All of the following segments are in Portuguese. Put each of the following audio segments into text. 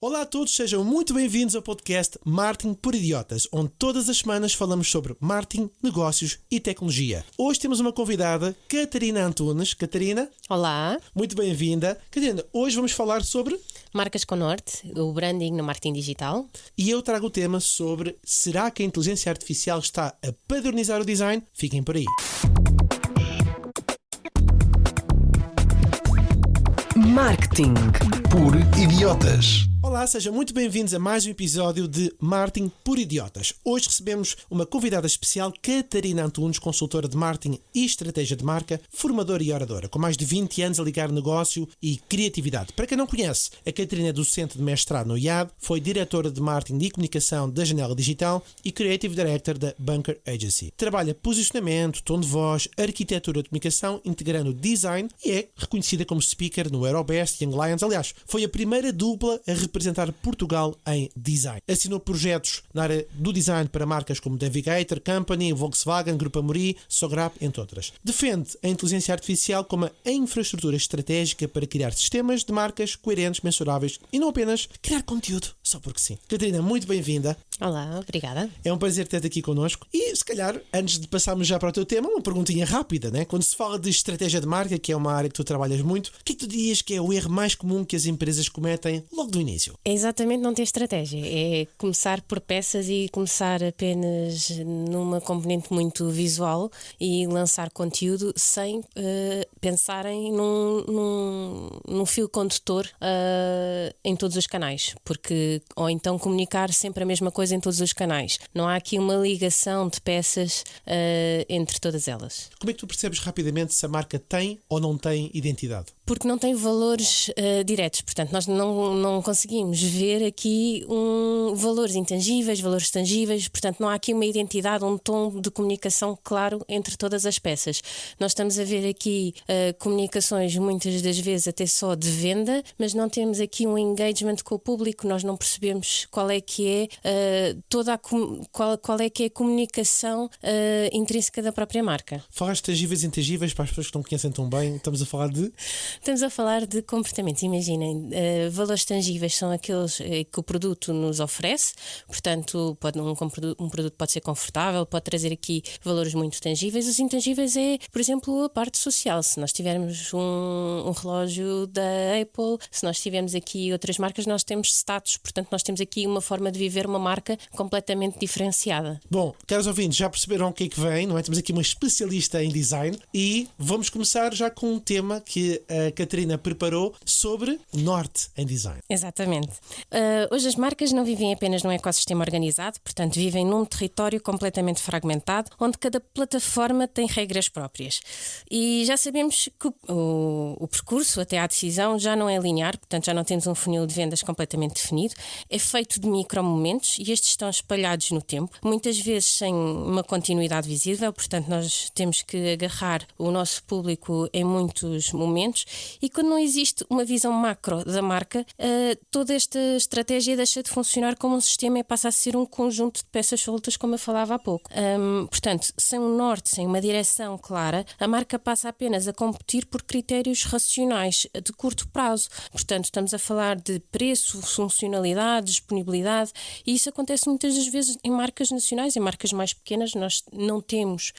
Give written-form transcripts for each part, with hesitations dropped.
Olá a todos, sejam muito bem-vindos ao podcast Marketing por Idiotas, onde todas as semanas falamos sobre marketing, negócios e tecnologia. Hoje temos uma convidada, Catarina Antunes. Catarina? Olá. Muito bem-vinda. Catarina, hoje vamos falar sobre... Marcas com Norte, o branding no marketing digital. E eu trago o tema sobre: será que a inteligência artificial está a padronizar o design? Fiquem por aí. Marketing por Idiotas. Olá, sejam muito bem-vindos a mais um episódio de Marketing por Idiotas. Hoje recebemos uma convidada especial, Catarina Antunes, consultora de marketing e estratégia de marca, formadora e oradora, com mais de 20 anos a ligar negócio e criatividade. Para quem não conhece, a Catarina é docente de mestrado no IAD, foi diretora de marketing e comunicação da Janela Digital e Creative Director da Bunker Agency. Trabalha posicionamento, tom de voz, arquitetura de comunicação, integrando design e é reconhecida como speaker no Eurobest e Young Lions. Aliás, foi a primeira dupla a representar Portugal em design. Assinou projetos na área do design para marcas como Navigator Company, Volkswagen, Grupo Amori, Sograp, entre outras. Defende a inteligência artificial como a infraestrutura estratégica para criar sistemas de marcas coerentes, mensuráveis e não apenas criar conteúdo, só porque sim. Catarina, muito bem-vinda. Olá, obrigada. É um prazer ter-te aqui connosco. E, se calhar, antes de passarmos já para o teu tema, uma perguntinha rápida, né? Quando se fala de estratégia de marca, que é uma área que tu trabalhas muito, o que é que tu dirias que é o erro mais comum que as empresas cometem logo do início? É exatamente não ter estratégia. É começar por peças e começar apenas numa componente muito visual e lançar conteúdo sem pensarem num fio condutor em todos os canais. Ou então comunicar sempre a mesma coisa em todos os canais. Não há aqui uma ligação de peças entre todas elas. Como é que tu percebes rapidamente se a marca tem ou não tem identidade? Porque não tem valores diretos, portanto nós não conseguimos ver aqui valores intangíveis, valores tangíveis, portanto não há aqui uma identidade, um tom de comunicação claro entre todas as peças. Nós estamos a ver aqui comunicações muitas das vezes até só de venda, mas não temos aqui um engagement com o público, nós não percebemos qual é que é qual é que é a comunicação intrínseca da própria marca. Falaste tangíveis e intangíveis, para as pessoas que não conhecem tão bem, estamos a falar de comportamentos. Imaginem, valores tangíveis são aqueles que o produto nos oferece, portanto um produto pode ser confortável, pode trazer aqui valores muito tangíveis. Os intangíveis é, por exemplo, a parte social. Se nós tivermos um relógio da Apple, se nós tivermos aqui outras marcas, nós temos status, portanto nós temos aqui uma forma de viver uma marca completamente diferenciada. Bom, caros ouvintes, já perceberam o que é que vem, não é? Temos aqui uma especialista em design e vamos começar já com um tema que a Catarina preparou sobre o norte em design. Exatamente. Hoje as marcas não vivem apenas num ecossistema organizado, portanto vivem num território completamente fragmentado, onde cada plataforma tem regras próprias. E já sabemos que o percurso até à decisão já não é linear, portanto já não temos um funil de vendas completamente definido, é feito de micromomentos e estes estão espalhados no tempo, muitas vezes sem uma continuidade visível, portanto nós temos que agarrar o nosso público em muitos momentos e quando não existe uma visão macro da marca, toda esta estratégia deixa de funcionar como um sistema e passa a ser um conjunto de peças soltas, como eu falava há pouco. Portanto, sem um norte, sem uma direção clara, a marca passa apenas a competir por critérios racionais de curto prazo. Portanto, estamos a falar de preço, funcionalidade, disponibilidade e isso acontece muitas das vezes em marcas nacionais, em marcas mais pequenas. Nós não temos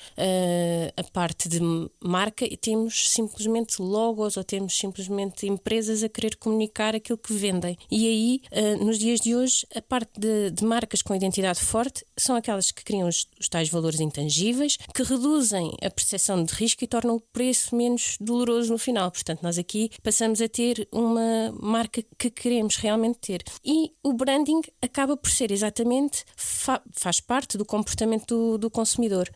a parte de marca e temos simplesmente logos ou temos simplesmente empresas a querer comunicar aquilo que vendem. E aí, nos dias de hoje, a parte de marcas com identidade forte são aquelas que criam os tais valores intangíveis, que reduzem a percepção de risco e tornam o preço menos doloroso no final. Portanto, nós aqui passamos a ter uma marca que queremos realmente ter. E o branding acaba por ser exatamente, faz parte do comportamento do consumidor.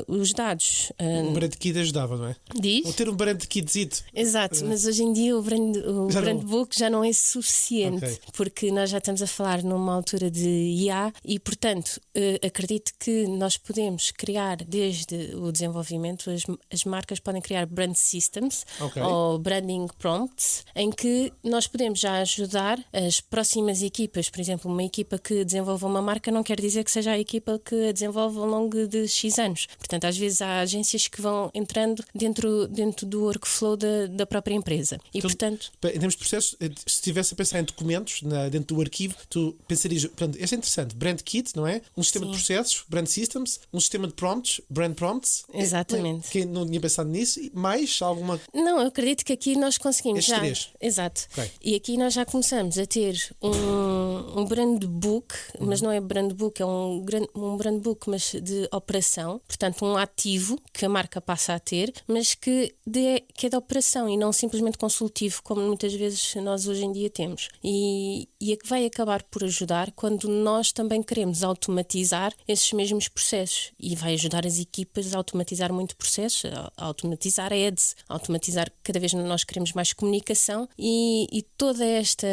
Os dados... Um brand kit ajudava, não é? Diz? Ou ter um brand kitzito. Exato, mas hoje em dia o brand book já não é suficiente, okay, porque nós já estamos a falar numa altura de IA e, portanto, acredito que nós podemos criar desde o desenvolvimento, as marcas podem criar brand systems, okay, ou branding prompts, em que nós podemos já ajudar as próximas equipas. Por exemplo, uma equipa que desenvolva uma marca não quer dizer que seja a equipa que a desenvolve ao longo de X anos. Portanto, às vezes há agências que vão entrando dentro do workflow da própria própria empresa. E, Então, portanto... Em termos de processos, se estivesse a pensar em documentos dentro do arquivo, tu pensarias, portanto, este é interessante, Brand Kit, não é? Um sistema de processos, Brand Systems, um sistema de prompts, Brand Prompts. Exatamente. Quem não tinha pensado nisso, e mais alguma... Não, eu acredito que aqui nós conseguimos Estes já. três. Exato. Ok. E aqui nós já começamos a ter um brand book, mas não é brand book, é um brand book, mas de operação, portanto um ativo que a marca passa a ter, mas que é de operação e não simplesmente consultivo, como muitas vezes nós hoje em dia temos. E é que vai acabar por ajudar quando nós também queremos automatizar esses mesmos processos, e vai ajudar as equipas a automatizar muito processos, a automatizar ads, a automatizar, cada vez nós queremos mais comunicação, e toda esta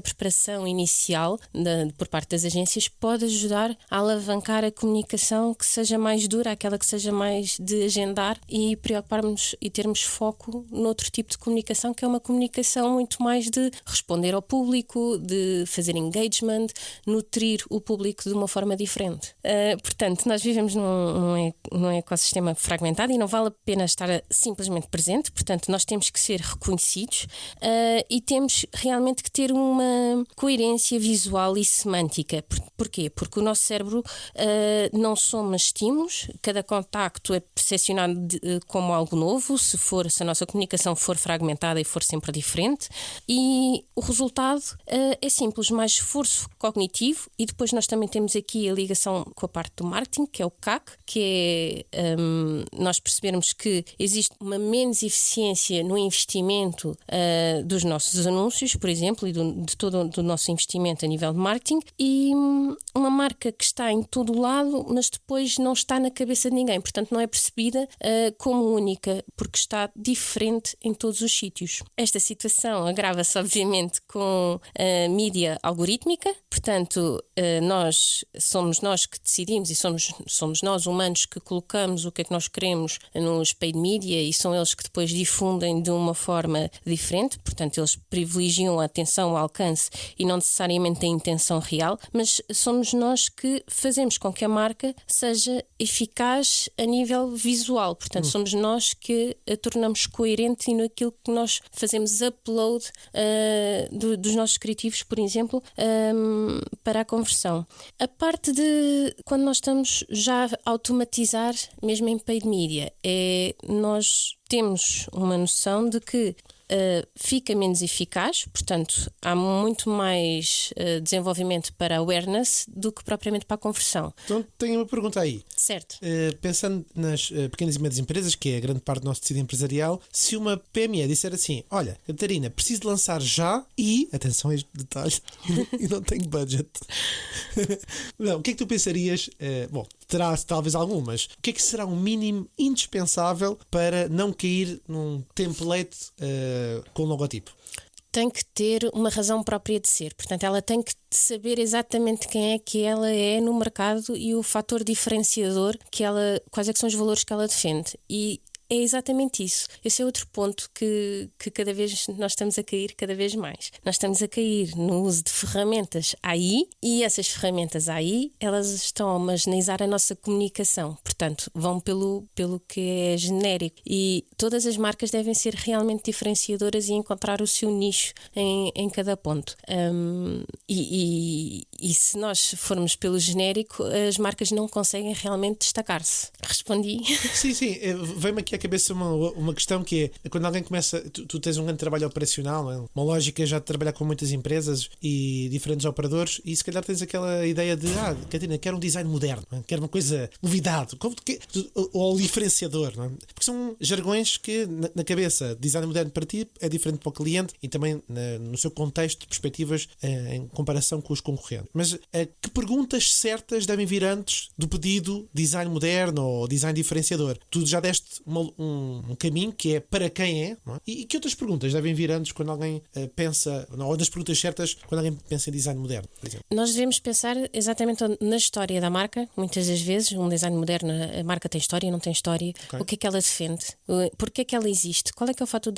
preparação inicial por parte das agências pode ajudar a alavancar a comunicação que seja mais dura, aquela que seja mais de agendar, e preocuparmos e termos foco noutro tipo de comunicação, que é uma comunicação muito mais de responder ao público, de fazer engagement, nutrir o público de uma forma diferente. Portanto, nós vivemos num ecossistema fragmentado e não vale a pena estar simplesmente presente, portanto nós temos que ser reconhecidos e temos realmente que ter uma coerência visual e semântica. Porquê? Porque o nosso cérebro não soma estímulos, cada contacto é percepcionado como algo novo, se a nossa comunicação for fragmentada e for sempre diferente, e o resultado é simples, mais esforço cognitivo. E depois nós também temos aqui a ligação com a parte do marketing, que é o CAC, que é nós percebermos que existe uma menos eficiência no investimento dos nossos anúncios, por exemplo, e de todo o nosso investimento a nível de marketing, e uma marca que está em todo o lado, mas depois não está na cabeça de ninguém, portanto não é percebida como única, porque está diferente em todos os sítios. Esta situação agrava-se obviamente com a mídia algorítmica, portanto somos nós que decidimos, e somos nós humanos que colocamos o que é que nós queremos nos paid media, e são eles que depois difundem de uma forma diferente, portanto eles privilegiam a atenção, o alcance e não necessariamente a intenção real, mas somos nós que fazemos com que a marca seja eficaz a nível visual, portanto somos nós que a tornamos coerente naquilo que nós fazemos upload dos nossos criativos, por exemplo, para a conversão. A parte de quando nós estamos já a automatizar, mesmo em paid media, nós temos uma noção de que fica menos eficaz, portanto há muito mais desenvolvimento para awareness do que propriamente para a conversão. Então tenho uma pergunta aí. Certo. Pensando nas pequenas e médias empresas, que é a grande parte do nosso tecido empresarial, se uma PME disser assim: olha, Catarina, preciso de lançar já e, atenção a este detalhe, e não tenho budget. Não, o que é que tu pensarias? Bom, terá talvez algumas. O que é que será um mínimo indispensável para não cair num template com logotipo? Tem que ter uma razão própria de ser, portanto ela tem que saber exatamente quem é que ela é no mercado e o fator diferenciador quais é que são os valores que ela defende, e é exatamente isso. Esse é outro ponto que cada vez nós estamos a cair cada vez mais. Nós estamos a cair no uso de ferramentas AI, e essas ferramentas AI, elas estão a homogeneizar a nossa comunicação. Portanto, vão pelo que é genérico. E todas as marcas devem ser realmente diferenciadoras e encontrar o seu nicho em cada ponto. E se nós formos pelo genérico, as marcas não conseguem realmente destacar-se. Respondi? Sim, vem-me aqui à cabeça uma questão, que é quando alguém começa, tu tens um grande trabalho operacional, uma lógica já de trabalhar com muitas empresas e diferentes operadores, e se calhar tens aquela ideia de Catarina, quero um design moderno, não é? Quero uma coisa novidade, ou diferenciador, não é? Porque são jargões que na cabeça, design moderno para ti é diferente para o cliente e também no seu contexto de perspectivas em comparação com os concorrentes. Mas que perguntas certas devem vir antes do pedido design moderno ou design diferenciador? Tu já deste um caminho que é para quem é, não é? E que outras perguntas devem vir antes quando alguém pensa, ou das perguntas certas quando alguém pensa em design moderno, por exemplo? Nós devemos pensar exatamente na história da marca. Muitas das vezes um design moderno, a marca tem história, não tem história. Okay. O que é que ela defende? Porquê é que ela existe? Qual é que é o fator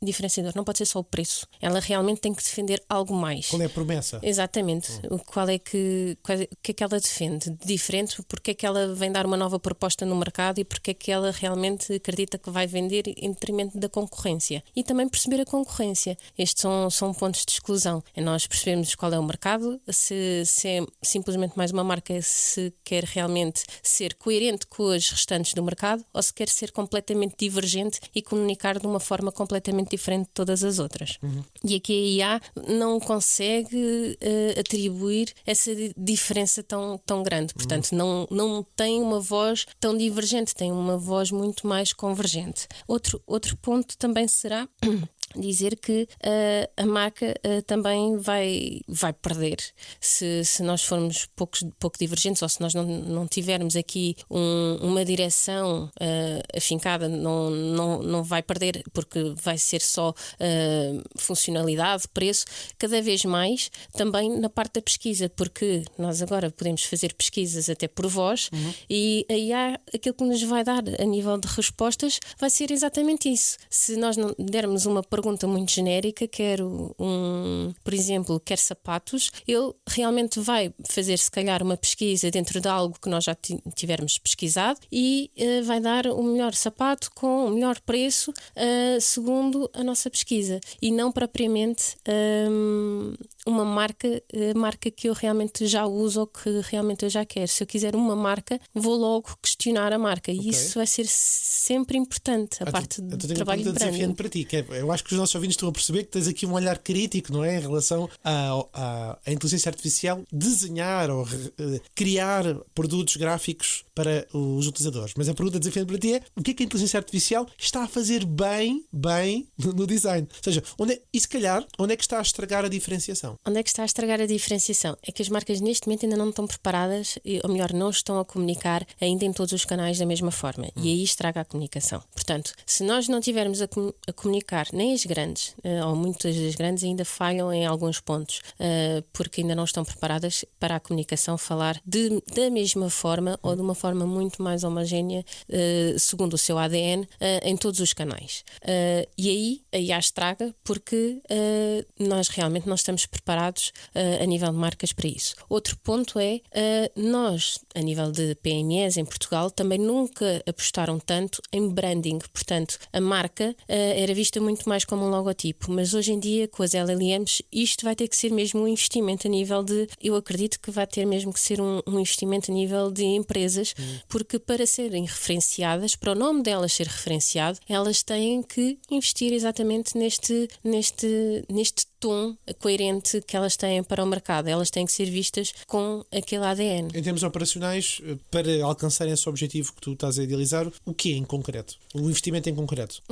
diferenciador? Não pode ser só o preço. Ela realmente tem que defender algo mais. Qual é a promessa? Exatamente. O que é que ela defende de diferente? Porquê é que ela vem dar uma nova proposta no mercado e porquê é que ela realmente acredita que vai vender em detrimento da concorrência. E também perceber a concorrência. Estes são pontos de exclusão. É nós percebermos qual é o mercado, se é simplesmente mais uma marca, se quer realmente ser coerente com as restantes do mercado ou se quer ser completamente divergente e comunicar de uma forma completamente diferente de todas as outras. E aqui a IA não consegue atribuir essa diferença tão grande. Portanto, não tem uma voz tão divergente, tem uma voz muito mais convergente. Outro ponto também será dizer que a marca também vai perder se nós formos pouco divergentes, ou se nós não tivermos aqui uma direção afincada, não vai perder, porque vai ser só funcionalidade, preço, cada vez mais também na parte da pesquisa, porque nós agora podemos fazer pesquisas até por voz e a IA, aquilo que nos vai dar a nível de respostas vai ser exatamente isso. Se nós não dermos uma pergunta muito genérica, por exemplo, quer sapatos, ele realmente vai fazer se calhar uma pesquisa dentro de algo que nós já tivermos pesquisado e vai dar o melhor sapato com o melhor preço segundo a nossa pesquisa e não propriamente uma marca que eu realmente já uso ou que realmente eu já quero. Se eu quiser uma marca, vou logo questionar a marca e isso vai ser sempre importante, a parte do trabalho de branding. Desafiante para ti, eu acho que os nossos ouvintes estão a perceber que tens aqui um olhar crítico, não é? Em relação à inteligência artificial desenhar ou criar produtos gráficos para os utilizadores. Mas a pergunta desafiante para ti é: o que é que a inteligência artificial está a fazer bem no design? Ou seja, onde é que está a estragar a diferenciação? Onde é que está a estragar a diferenciação? É que as marcas neste momento ainda não estão preparadas, ou melhor, não estão a comunicar ainda em todos os canais da mesma forma. E aí estraga a comunicação. Portanto, se nós não tivermos a comunicar, nem as grandes, ou muitas das grandes ainda falham em alguns pontos, porque ainda não estão preparadas para a comunicação falar da mesma forma ou de uma forma muito mais homogénea, segundo o seu ADN, em todos os canais. E aí a estraga, porque nós realmente não estamos preparados a nível de marcas para isso. Outro ponto é, nós, a nível de PMEs em Portugal, também nunca apostaram tanto em branding. Portanto, a marca era vista muito mais como um logotipo, mas hoje em dia, com as LLMs, isto vai ter que ser mesmo um investimento a nível de... Eu acredito que vai ter mesmo que ser um investimento a nível de empresas, porque para serem referenciadas, para o nome delas ser referenciado, elas têm que investir exatamente neste tom coerente que elas têm para o mercado. Elas têm que ser vistas com aquele ADN. Em termos operacionais, para alcançarem esse objetivo que tu estás a idealizar, o que é em concreto? O investimento em concreto?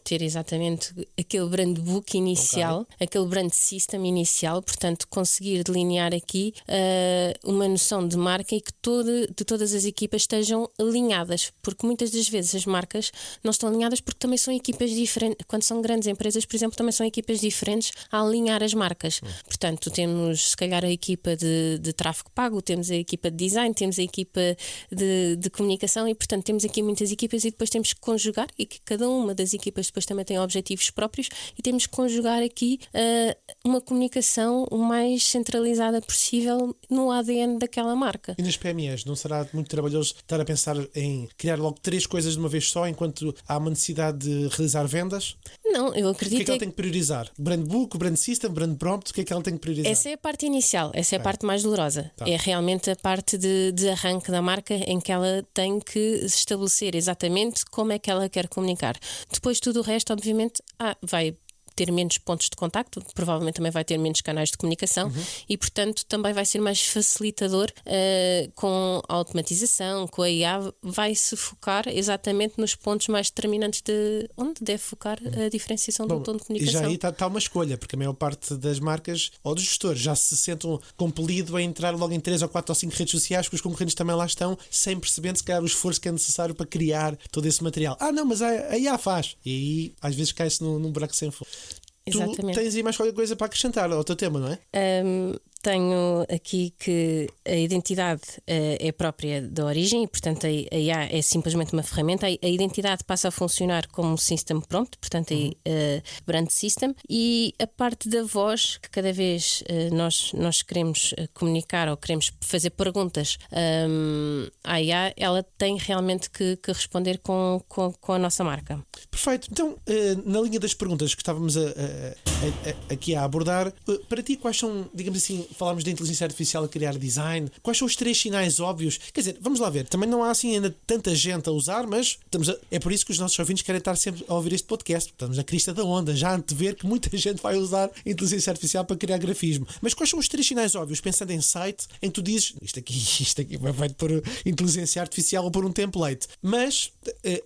Ter exatamente aquele brand book inicial, aquele brand system inicial, portanto, conseguir delinear aqui uma noção de marca e que de todas as equipas estejam alinhadas, porque muitas das vezes as marcas não estão alinhadas porque também são equipas diferentes. Quando são grandes empresas, por exemplo, também são equipas diferentes a alinhar as marcas. Portanto, temos se calhar a equipa de tráfego pago, temos a equipa de design, temos a equipa de comunicação e, portanto, temos aqui muitas equipas e depois temos que conjugar, e que cada uma das equipas depois também tem objetivos próprios e temos que conjugar aqui uma comunicação o mais centralizada possível no ADN daquela marca. E nas PMEs, não será muito trabalhoso estar a pensar em criar logo 3 coisas de uma vez só, enquanto há uma necessidade de realizar vendas? Não, eu acredito... O que é que ela tem que priorizar? Brand book, brand system, brand prompt? O que é que ela tem que priorizar? Essa é a parte inicial, essa é a parte mais dolorosa. É realmente a parte de arranque da marca, em que ela tem que estabelecer exatamente como é que ela quer comunicar. Depois tudo o resto, obviamente, vai ter menos pontos de contacto, provavelmente também vai ter menos canais de comunicação e, portanto, também vai ser mais facilitador com a automatização, com a IA, vai-se focar exatamente nos pontos mais determinantes de onde deve focar a diferenciação do tom de comunicação. E já aí está uma escolha, porque a maior parte das marcas ou dos gestores já se sentem compelidos a entrar logo em 3 ou 4 ou 5 redes sociais, porque os concorrentes também lá estão, sem perceber se calhar o esforço que é necessário para criar todo esse material. Não, mas a IA faz. E aí às vezes cai-se num buraco sem fundo. Exatamente. Tu tens aí mais qualquer coisa para acrescentar ao teu tema, não é? tenho aqui que a identidade é própria da origem e, portanto, a IA é simplesmente uma ferramenta. A identidade passa a funcionar como system prompt, portanto, brand system, e a parte da voz, que cada vez nós queremos comunicar ou queremos fazer perguntas à IA, ela tem realmente que responder com a nossa marca. Perfeito. Então, na linha das perguntas que estávamos aqui a abordar, para ti, quais são, digamos assim, falámos da inteligência artificial a criar design, quais são os 3 sinais óbvios? Quer dizer, vamos lá ver, também não há assim ainda tanta gente a usar, mas é por isso que os nossos ouvintes querem estar sempre a ouvir este podcast, porque estamos na crista da onda, já antever que muita gente vai usar a inteligência artificial para criar grafismo. Mas quais são os 3 sinais óbvios, pensando em site, em que tu dizes, isto aqui vai feito por inteligência artificial ou por um template? Mas,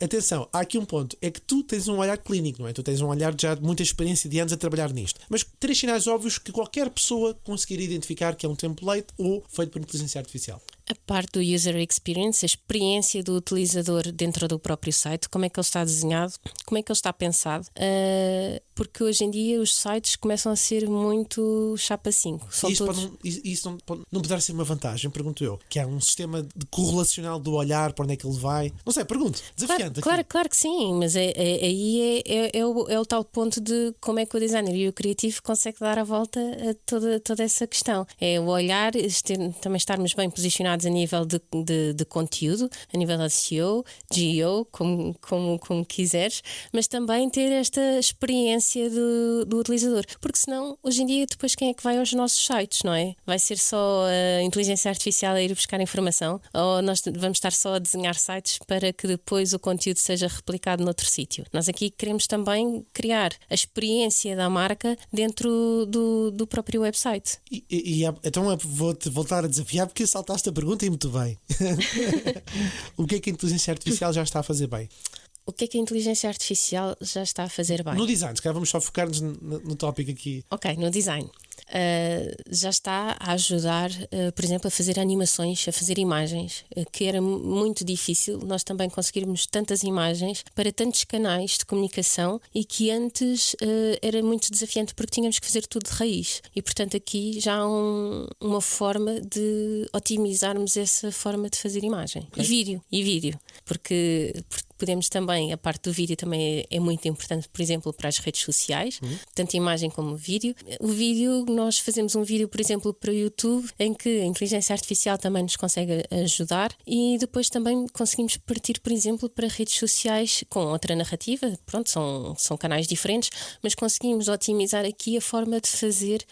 atenção, há aqui um ponto, é que tu tens um olhar clínico, não é? Tu tens um olhar já de muita experiência de anos a trabalhar nisto. Mas 3 sinais óbvios que qualquer pessoa conseguir identificar que é um template ou feito por inteligência artificial. A parte do user experience, a experiência do utilizador dentro do próprio site, como é que ele está desenhado, como é que ele está pensado, porque hoje em dia os sites começam a ser muito chapa 5. Isso não poderá ser uma vantagem, pergunto eu, que há um sistema de correlacional do olhar, para onde é que ele vai. Não sei, pergunto, desafiante. Claro que sim, mas aí é o tal ponto de como é que o designer e o criativo conseguem dar a volta a toda essa questão. É o olhar, também estarmos bem posicionados a nível de conteúdo, a nível de SEO, GEO, como quiseres, mas também ter esta experiência do utilizador, porque senão hoje em dia depois quem é que vai aos nossos sites, não é? Vai ser só a inteligência artificial a ir buscar informação, ou nós vamos estar só a desenhar sites para que depois o conteúdo seja replicado noutro sítio? Nós aqui queremos também criar a experiência da marca dentro do próprio website. Então vou-te voltar a desafiar, porque saltaste a pergunta e muito bem. O que é que a inteligência artificial já está a fazer bem? O que é que a inteligência artificial já está a fazer bem? No design, se calhar vamos só focar-nos no tópico aqui. Ok, no design. Já está a ajudar, por exemplo, a fazer animações, a fazer imagens, que era muito difícil nós também conseguirmos tantas imagens para tantos canais de comunicação e que antes era muito desafiante porque tínhamos que fazer tudo de raiz. E portanto aqui já há uma forma de otimizarmos essa forma de fazer imagem. Okay. E vídeo. Porque podemos também, a parte do vídeo também é muito importante, por exemplo, para as redes sociais, tanto imagem como vídeo. O vídeo, nós fazemos um vídeo, por exemplo, para o YouTube, em que a inteligência artificial também nos consegue ajudar, e depois também conseguimos partir, por exemplo, para redes sociais com outra narrativa. Pronto, são canais diferentes, mas conseguimos otimizar aqui a forma de fazer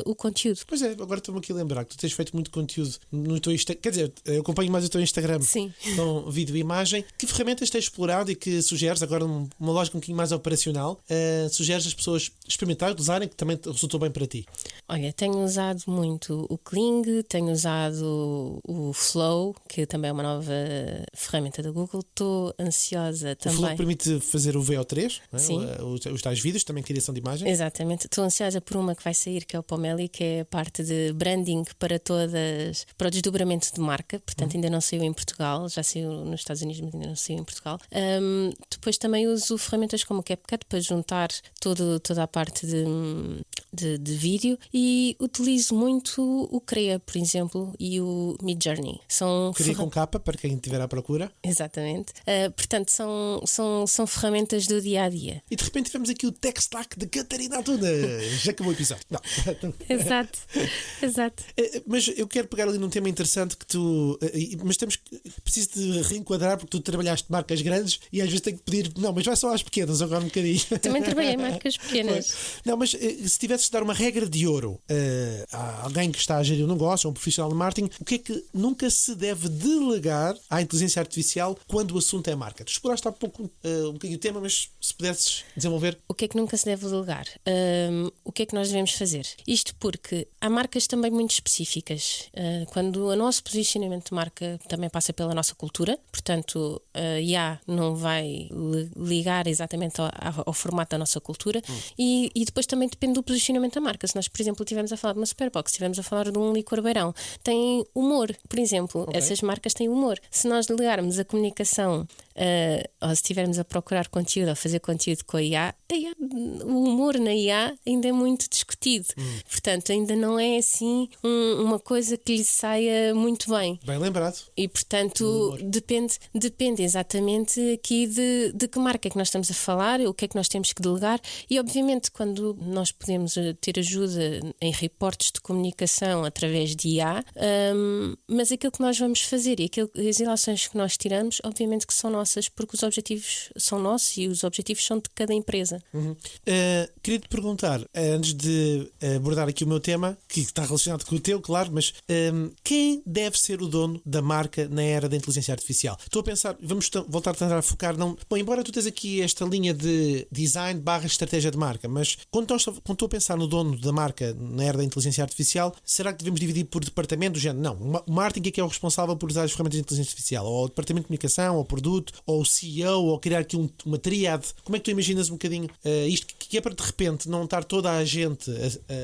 o conteúdo. Pois é, agora estou-me aqui a lembrar que tu tens feito muito conteúdo no teu Instagram. Quer dizer, eu acompanho mais o teu Instagram. Sim. Com vídeo e imagem. Que ferramentas tens explorado e que sugeres, agora uma lógica um bocadinho mais operacional, sugeres as pessoas experimentarem, usarem, que também resultou bem para ti? Olha, tenho usado muito o Kling, tenho usado o Flow, que também é uma nova ferramenta da Google. Estou ansiosa também. O Flow permite fazer o VO3, não é? Sim. Os tais vídeos, também criação de imagens. Exatamente. Estou ansiosa por uma que vai sair, que é o Pomeli, que é a parte de branding para o desdobramento de marca. Portanto, ainda não saiu em Portugal, já saiu nos Estados Unidos, mas ainda não saiu em Portugal. Depois também uso ferramentas como o CapCut para juntar toda a parte de vídeo, e utilizo muito o Crea, por exemplo, e o Midjourney. Crea com capa, para quem estiver à procura. Exatamente. Portanto, são ferramentas do dia a dia. E de repente tivemos aqui o Tech Stack de Catarina Antunes. Já acabou o episódio. Não. Exato. Mas eu quero pegar ali num tema interessante que tu. Mas preciso de reenquadrar, porque tu trabalhaste marcas grandes e às vezes tenho que pedir. Não, mas vai só às pequenas agora um bocadinho. Também trabalhei em marcas pequenas. Não, mas se tivesses de dar uma regra de ouro a alguém que está a gerir um negócio, ou um profissional de marketing, o que é que nunca se deve delegar à inteligência artificial quando o assunto é marca? Tu exploraste há pouco um bocadinho o tema, mas se pudesses desenvolver. O que é que nunca se deve delegar? O que é que nós devemos fazer? Isto porque há marcas também muito específicas. Quando o nosso posicionamento de marca também passa pela nossa cultura, portanto, a IA não vai ligar exatamente ao formato da nossa cultura, e depois também depende do posicionamento da marca. Se nós, por exemplo, estivermos a falar de uma Superbox, estivermos a falar de um licor beirão, tem humor, por exemplo. Okay. Essas marcas têm humor. Se nós ligarmos a comunicação ou se estivermos a procurar conteúdo ou fazer conteúdo com a IA, o humor na IA ainda é muito discutido. Portanto, ainda não é assim uma coisa que lhe saia muito bem. Bem lembrado. E, portanto, depende exatamente aqui de que marca é que nós estamos a falar, o que é que nós temos que delegar. E, obviamente, quando nós podemos ter ajuda em reportes de comunicação através de IA, mas aquilo que nós vamos fazer e as ilações que nós tiramos, obviamente que são nossas, porque os objetivos são nossos e os objetivos são de cada empresa. Queria-te perguntar, antes de abordar aqui o meu tema, que está relacionado com o teu, claro, mas quem deve ser o dono da marca na era da inteligência artificial? Estou a pensar, vamos voltar a tentar focar, bom, embora tu tens aqui esta linha de design / estratégia de marca, mas quando estou a pensar no dono da marca na era da inteligência artificial, será que devemos dividir por departamento do género? Não, o marketing é que é o responsável por usar as ferramentas de inteligência artificial, ou o departamento de comunicação, ou o produto, ou o CEO, ou criar aqui uma tríade. Como é que tu imaginas um bocadinho isto, que é para de repente não estar toda a gente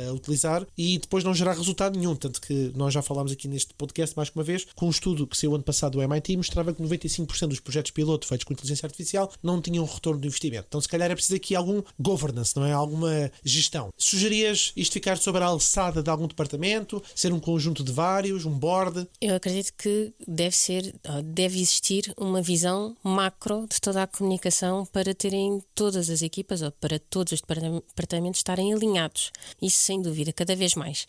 a utilizar e depois não gerar resultado nenhum? Tanto que nós já falámos aqui neste podcast mais que uma vez, com um estudo que saiu ano passado do MIT, mostrava que 95% dos projetos piloto feitos com inteligência artificial não tinham retorno do investimento. Então se calhar é preciso aqui algum governance, não é? Alguma gestão. Sugerias isto ficar sobre a alçada de algum departamento, ser um conjunto de vários, um board? Eu acredito que deve existir uma visão macro de toda a comunicação para terem todas as equipas ou para todos os departamentos estarem alinhados. Isso sem dúvida, cada vez mais.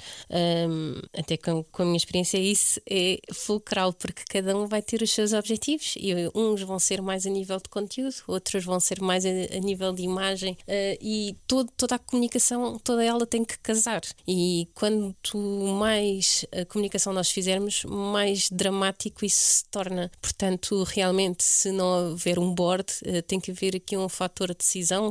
Até com a minha experiência isso é fulcral, porque cada um vai ter os seus objetivos e uns vão ser mais a nível de conteúdo, outros vão ser mais a nível de imagem, e toda a comunicação, toda ela tem que casar. E quanto mais a comunicação nós fizermos, mais dramático isso se torna. Portanto, realmente, se não houver um board, tem que haver aqui um fator de decisão,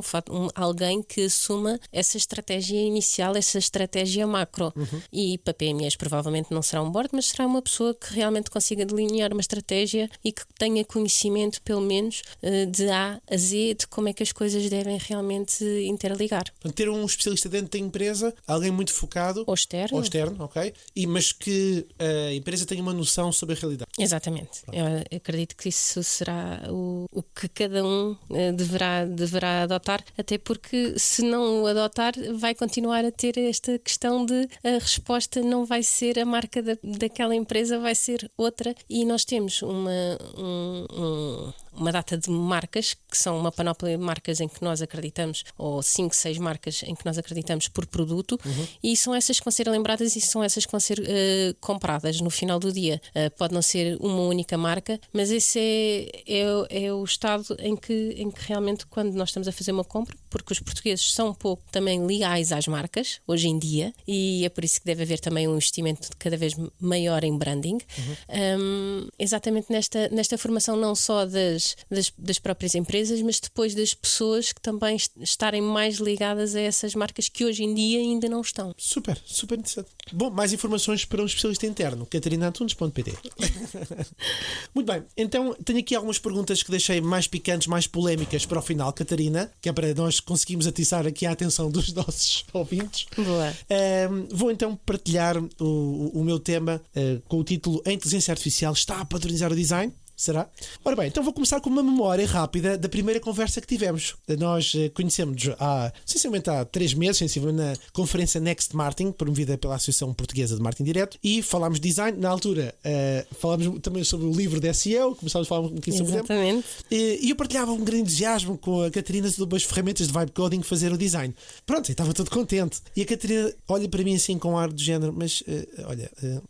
alguém que assuma essa estratégia inicial, essa estratégia macro. E para PMEs provavelmente não será um board, mas será uma pessoa que realmente consiga delinear uma estratégia e que tenha conhecimento, pelo menos, de A a Z, de como é que as coisas devem realmente interligar. Ter um especialista dentro da empresa, alguém muito focado. Ou externo, ok. Mas que a empresa tenha uma noção sobre a realidade. Exatamente. Eu acredito que isso será o que cada um deverá adotar, até porque se não o adotar vai continuar a ter esta questão de a resposta não vai ser a marca daquela empresa, vai ser outra, e nós temos uma data de marcas, que são uma panóplia de marcas em que nós acreditamos, ou 5, 6 marcas em que nós acreditamos por produto, e são essas que vão ser lembradas e são essas que vão ser compradas no final do dia. Pode não ser uma única marca, mas esse é o estado em que realmente, quando nós estamos a fazer uma compra, porque os portugueses são um pouco também leais às marcas, hoje em dia, e é por isso que deve haver também um investimento cada vez maior em branding, exatamente nesta formação não só das próprias empresas, mas depois das pessoas que também estarem mais ligadas a essas marcas que hoje em dia ainda não estão. Super, super interessante. Bom, mais informações para um especialista interno, catarinaantunes.pt. Muito bem, então tenho aqui algumas perguntas que deixei mais picantes, mais polémicas para o final, Catarina, que é para nós conseguirmos atiçar aqui a atenção dos nossos ouvintes. Boa. Vou então partilhar o meu tema com o título: A inteligência artificial está a padronizar o design? Será? Ora bem, então vou começar com uma memória rápida da primeira conversa que tivemos. Nós conhecemos-nos sensivelmente há 3 meses, sensivelmente na conferência Next Marketing, promovida pela Associação Portuguesa de Marketing Direto, e falámos de design. Na altura falámos também sobre o livro de SEO, começámos a falar um bocadinho sobre o tema. Exatamente. E eu partilhava um grande entusiasmo com a Catarina sobre as ferramentas de vibe coding fazer o design. Pronto, eu estava todo contente. E a Catarina olha para mim assim com um ar do género: mas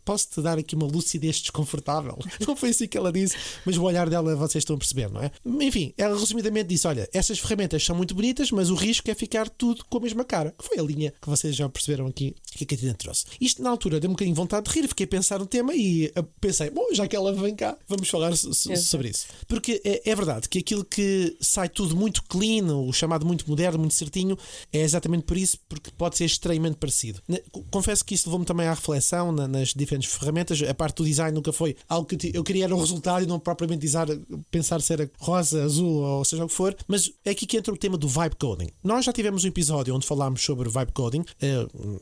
posso-te dar aqui uma lucidez desconfortável? Não foi assim que ela disse, mas o olhar dela vocês estão a perceber, não é? Enfim, ela resumidamente disse: olha, estas ferramentas são muito bonitas, mas o risco é ficar tudo com a mesma cara. Que foi a linha que vocês já perceberam aqui que a Catarina trouxe. Isto na altura deu um bocadinho de vontade de rir, fiquei a pensar no tema e pensei: bom, já que ela vem cá, vamos falar sobre isso. Porque é verdade que aquilo que sai tudo muito clean, o chamado muito moderno, muito certinho, é exatamente por isso, porque pode ser extremamente parecido. Confesso que isso levou-me também à reflexão nas diferentes ferramentas. A parte do design nunca foi algo que eu queria, era um resultado e não propriamente pensar se era rosa, azul ou seja o que for, mas é aqui que entra o tema do vibe coding. Nós já tivemos um episódio onde falámos sobre vibe coding.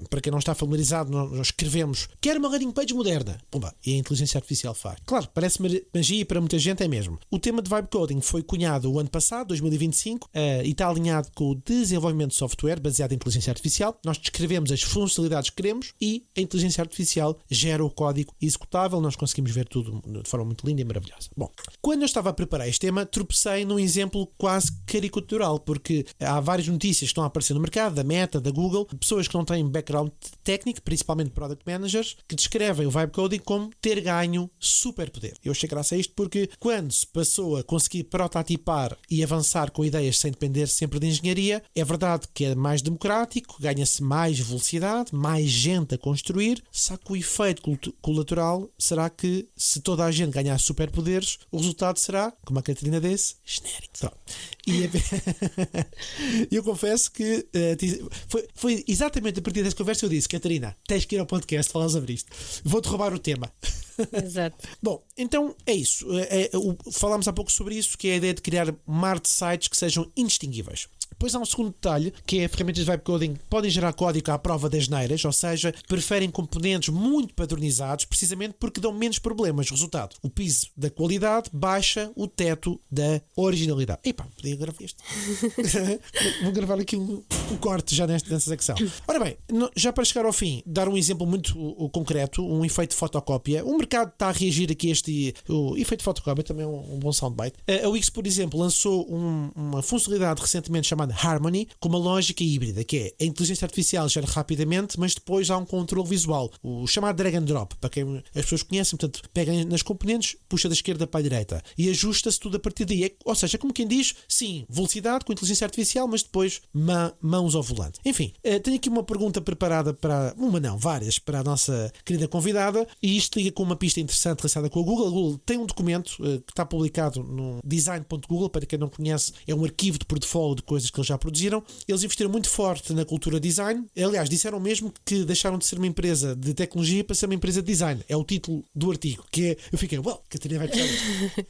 Para quem não está familiarizado, nós escrevemos quero uma landing page moderna. Pumba, e a inteligência artificial faz. Claro, parece magia e para muita gente é mesmo. O tema de vibe coding foi cunhado o ano passado, 2025, e está alinhado com o desenvolvimento de software baseado em inteligência artificial. Nós descrevemos as funcionalidades que queremos e a inteligência artificial gera o código executável. Nós conseguimos ver tudo de forma muito linda e maravilhosa. Bom, quando eu estava a preparar este tema, tropecei num exemplo quase caricatural, porque há várias notícias que estão a aparecer no mercado, da Meta, da Google, pessoas que não têm background técnico, principalmente product managers, que descrevem o vibe coding como ter ganho superpoder. Eu achei graça a isto porque quando se passou a conseguir prototipar e avançar com ideias sem depender sempre de engenharia, é verdade que é mais democrático, ganha-se mais velocidade, mais gente a construir, só que o efeito colateral será que se toda a gente ganhar superpoderes, o resultado será, como a Catarina disse, genérico. Pronto. E eu confesso que foi exatamente a partir dessa conversa que eu disse: Catarina, tens que ir ao podcast falar sobre isto. Vou-te roubar o tema. Exato. Bom, então é isso. Falámos há pouco sobre isso, que é a ideia de criar sites que sejam indistinguíveis. Depois há um segundo detalhe, que é ferramentas de vibe coding podem gerar código à prova das neiras, ou seja, preferem componentes muito padronizados, precisamente porque dão menos problemas. Resultado, o piso da qualidade baixa o teto da originalidade. Epá, podia gravar isto. Vou gravar aqui um corte já nessa secção. Ora bem, já para chegar ao fim, dar um exemplo muito concreto, um efeito de fotocópia. O mercado está a reagir aqui a o efeito de fotocópia, também é um bom soundbite. A Wix, por exemplo, lançou uma funcionalidade recentemente chamada Harmony, com uma lógica híbrida, que é a inteligência artificial gera rapidamente, mas depois há um controle visual, o chamado drag and drop, para quem as pessoas conhecem. Portanto, pega nas componentes, puxa da esquerda para a direita e ajusta-se tudo a partir daí. Ou seja, como quem diz, sim, velocidade com inteligência artificial, mas depois mãos ao volante. Enfim, tenho aqui uma pergunta preparada várias, para a nossa querida convidada, e isto liga com uma pista interessante relacionada com a Google. A Google tem um documento que está publicado no design.google, para quem não conhece, é um arquivo de portfólio de coisas que eles já produziram. Eles investiram muito forte na cultura design. Aliás, disseram mesmo que deixaram de ser uma empresa de tecnologia para ser uma empresa de design. É o título do artigo, que é, eu fiquei, Catarina vai precisar disto.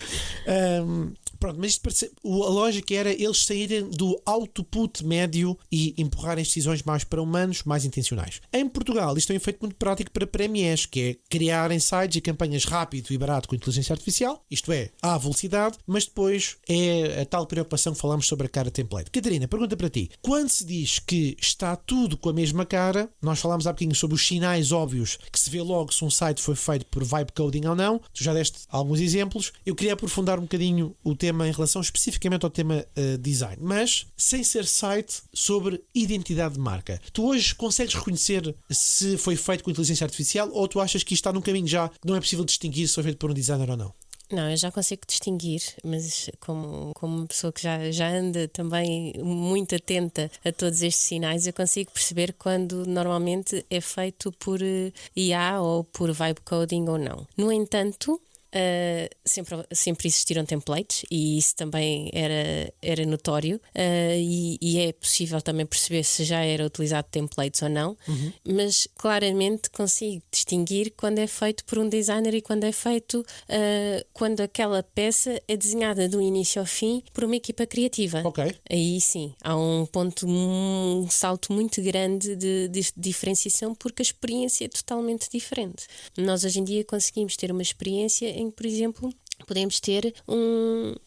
Pronto, mas isto a lógica era eles saírem do output médio e empurrarem decisões mais para humanos, mais intencionais. Em Portugal, isto é um efeito muito prático para PMEs, que é criarem sites e campanhas rápido e barato com inteligência artificial, isto é, à velocidade, mas depois é a tal preocupação que falámos sobre a cara template. Catarina, pergunta para ti. Quando se diz que está tudo com a mesma cara, nós falámos há bocadinho sobre os sinais óbvios que se vê logo se um site foi feito por vibe coding ou não. Tu já deste alguns exemplos. Eu queria aprofundar um bocadinho o tema em relação especificamente ao tema design, mas sem ser site sobre identidade de marca. Tu hoje consegues reconhecer se foi feito com inteligência artificial, ou tu achas que isto está num caminho já que não é possível distinguir se foi feito por um designer ou não? Não, eu já consigo distinguir, mas como uma pessoa que já anda também muito atenta a todos estes sinais, eu consigo perceber quando normalmente é feito por IA ou por vibe coding ou não. No entanto, sempre existiram templates e isso também era notório, e é possível também perceber se já era utilizado templates ou não, mas claramente consigo distinguir quando é feito por um designer e quando é feito quando aquela peça é desenhada do início ao fim por uma equipa criativa. Ok. Aí sim, há um salto muito grande de diferenciação, porque a experiência é totalmente diferente. Nós hoje em dia conseguimos ter uma experiência em, por exemplo, podemos ter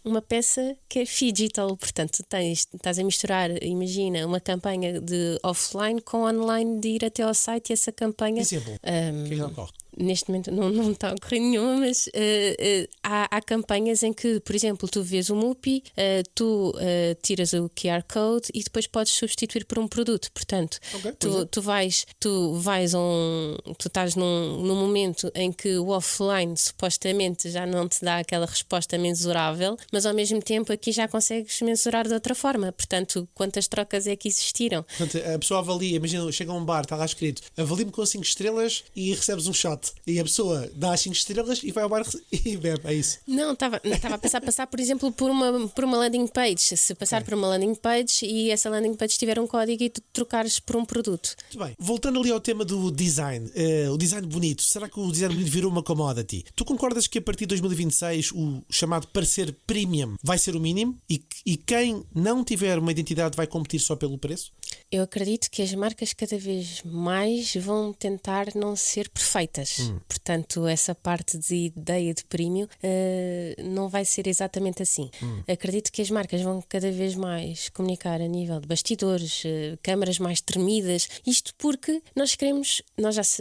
uma peça que é digital, portanto estás a misturar, imagina, uma campanha de offline com online, de ir até ao site, e essa campanha... Exemplo, que não corre. Neste momento não está a ocorrer nenhuma, mas há campanhas em que, por exemplo, tu vês o MUPI, tu tiras o QR Code e depois podes substituir por um produto. Portanto, tu estás num momento em que o offline supostamente já não te dá aquela resposta mensurável, mas ao mesmo tempo aqui já consegues mensurar de outra forma. Portanto, quantas trocas é que existiram? Portanto, a pessoa avalia, imagina, chega a um bar, está lá escrito, avalie-me com 5 estrelas e recebes um shot. restaurante e a pessoa dá as 5 estrelas e vai ao bar e bebe, é isso. Não, estava a passar, por exemplo, por uma landing page. Se passar por uma landing page e essa landing page tiver um código e tu trocares por um produto. Muito bem. Voltando ali ao tema do design, o design bonito, será que o design bonito virou uma commodity? Tu concordas que a partir de 2026 o chamado parecer premium vai ser o mínimo e quem não tiver uma identidade vai competir só pelo preço? Eu acredito que as marcas cada vez mais vão tentar não ser perfeitas. Portanto, essa parte de ideia de premium não vai ser exatamente assim. Acredito que as marcas vão cada vez mais comunicar a nível de bastidores, câmaras mais tremidas. Isto porque nós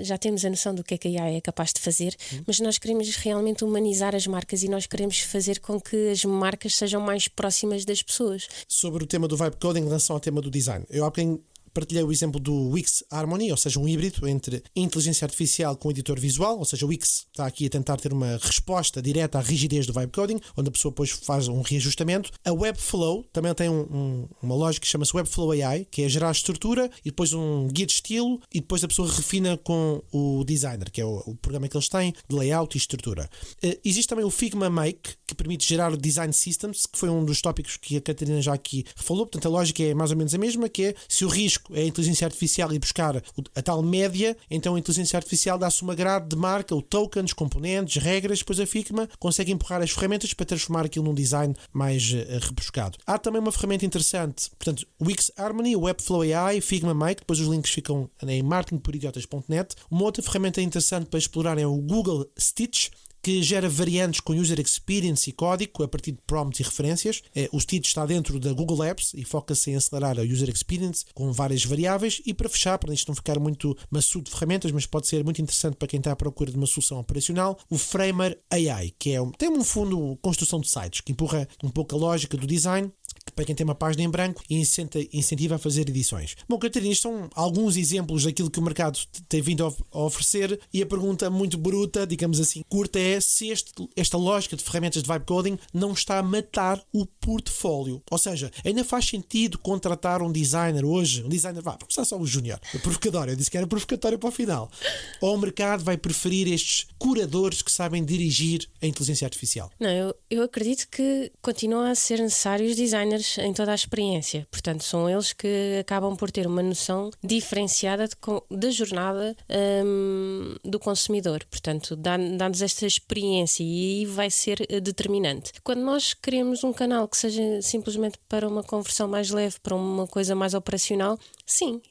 já temos a noção do que a AI é capaz de fazer, mas nós queremos realmente humanizar as marcas e nós queremos fazer com que as marcas sejam mais próximas das pessoas. Sobre o tema do vibe coding em relação ao tema do design, eu há bocadinho partilhei o exemplo do Wix Harmony, ou seja, um híbrido entre inteligência artificial com editor visual, ou seja, o Wix está aqui a tentar ter uma resposta direta à rigidez do vibe coding, onde a pessoa depois faz um reajustamento. A Webflow também tem uma lógica que chama-se Webflow AI, que é gerar a estrutura e depois um guia de estilo e depois a pessoa refina com o designer, que é o programa que eles têm de layout e estrutura. Existe também o Figma Make, que permite gerar o Design Systems, que foi um dos tópicos que a Catarina já aqui falou. Portanto, a lógica é mais ou menos a mesma, que é se o risco é a inteligência artificial e buscar a tal média, então a inteligência artificial dá-se uma grade de marca, o tokens, componentes, regras, depois a Figma consegue empurrar as ferramentas para transformar aquilo num design mais rebuscado. Há também uma ferramenta interessante, portanto, Wix Harmony, Webflow AI, Figma Make, depois os links ficam em marketingporidiotas.net. Uma outra ferramenta interessante para explorar é o Google Stitch, que gera variantes com user experience e código a partir de prompts e referências. O Stitch está dentro da Google Apps e foca-se em acelerar a user experience com várias variáveis. E para fechar, para isto não ficar muito maçudo de ferramentas, mas pode ser muito interessante para quem está à procura de uma solução operacional, o Framer AI, que tem um fundo de construção de sites, que empurra um pouco a lógica do design, para quem tem uma página em branco e incentiva a fazer edições. Bom, Catarina, isto são alguns exemplos daquilo que o mercado tem vindo a oferecer e a pergunta muito bruta, digamos assim, curta é se esta lógica de ferramentas de vibe coding não está a matar o portfólio. Ou seja, ainda faz sentido contratar um designer hoje, vamos começar só o júnior, provocador, eu disse que era provocatório para o final. Ou o mercado vai preferir estes curadores que sabem dirigir a inteligência artificial? Não, eu acredito que continua a ser necessário os designers em toda a experiência. Portanto, são eles que acabam por ter uma noção diferenciada da jornada do consumidor. Portanto, dá-nos esta experiência e aí vai ser determinante. Quando nós queremos um canal que seja simplesmente para uma conversão mais leve, para uma coisa mais operacional, sim,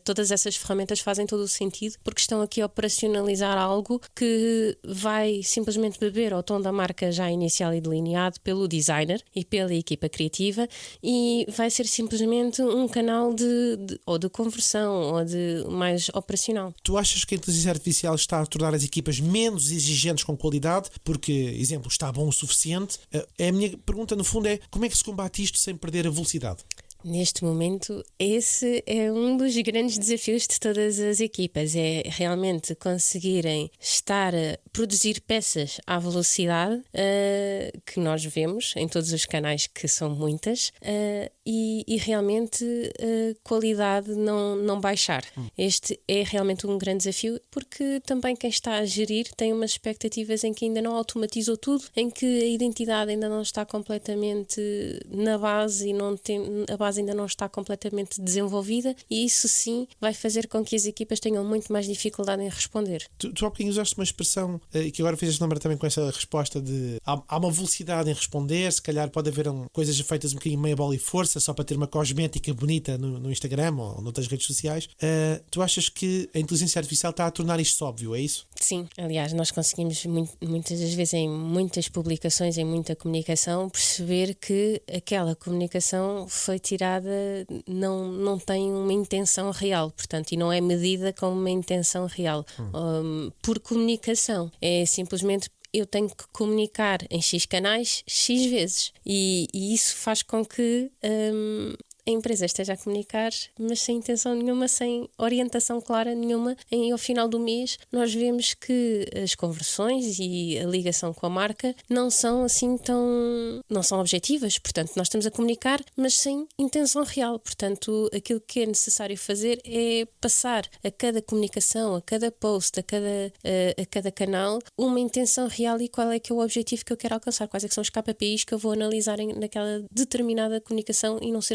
todas essas ferramentas fazem todo o sentido, porque estão aqui a operacionalizar algo que vai simplesmente beber ao tom da marca já inicial e delineado pelo designer e pela equipa criativa, e vai ser simplesmente um canal ou de conversão ou de mais operacional. Tu achas que a inteligência artificial está a tornar as equipas menos exigentes com qualidade porque, exemplo, está bom o suficiente? A minha pergunta no fundo é como é que se combate isto sem perder a velocidade? Neste momento, esse é um dos grandes desafios de todas as equipas, é realmente conseguirem estar a produzir peças à velocidade que nós vemos em todos os canais, que são muitas, e realmente a qualidade não baixar. Este é realmente um grande desafio, porque também quem está a gerir tem umas expectativas em que ainda não automatizou tudo, em que a identidade ainda não está completamente na base e a base ainda não está completamente desenvolvida, e isso sim vai fazer com que as equipas tenham muito mais dificuldade em responder. Tu há pouquinho usaste uma expressão e que agora fizeste lembrar também com essa resposta de há uma velocidade em responder, se calhar pode haver coisas feitas um bocadinho meia bola e força só para ter uma cosmética bonita no Instagram ou noutras redes sociais. Tu achas que a inteligência artificial está a tornar isto óbvio, é isso? Sim, aliás, nós conseguimos muitas das vezes em muitas publicações, em muita comunicação, perceber que aquela comunicação foi tirada, não tem uma intenção real, portanto, e não é medida como uma intenção real por comunicação. É simplesmente eu tenho que comunicar em X canais X vezes, e isso faz com que a empresa esteja a comunicar, mas sem intenção nenhuma, sem orientação clara nenhuma. E ao final do mês nós vemos que as conversões e a ligação com a marca não são assim não são objetivas. Portanto, nós estamos a comunicar, mas sem intenção real. Portanto, aquilo que é necessário fazer é passar a cada comunicação, a cada post, a cada canal, uma intenção real e qual é que é o objetivo que eu quero alcançar, quais é que são os KPIs que eu vou analisar naquela determinada comunicação e não ser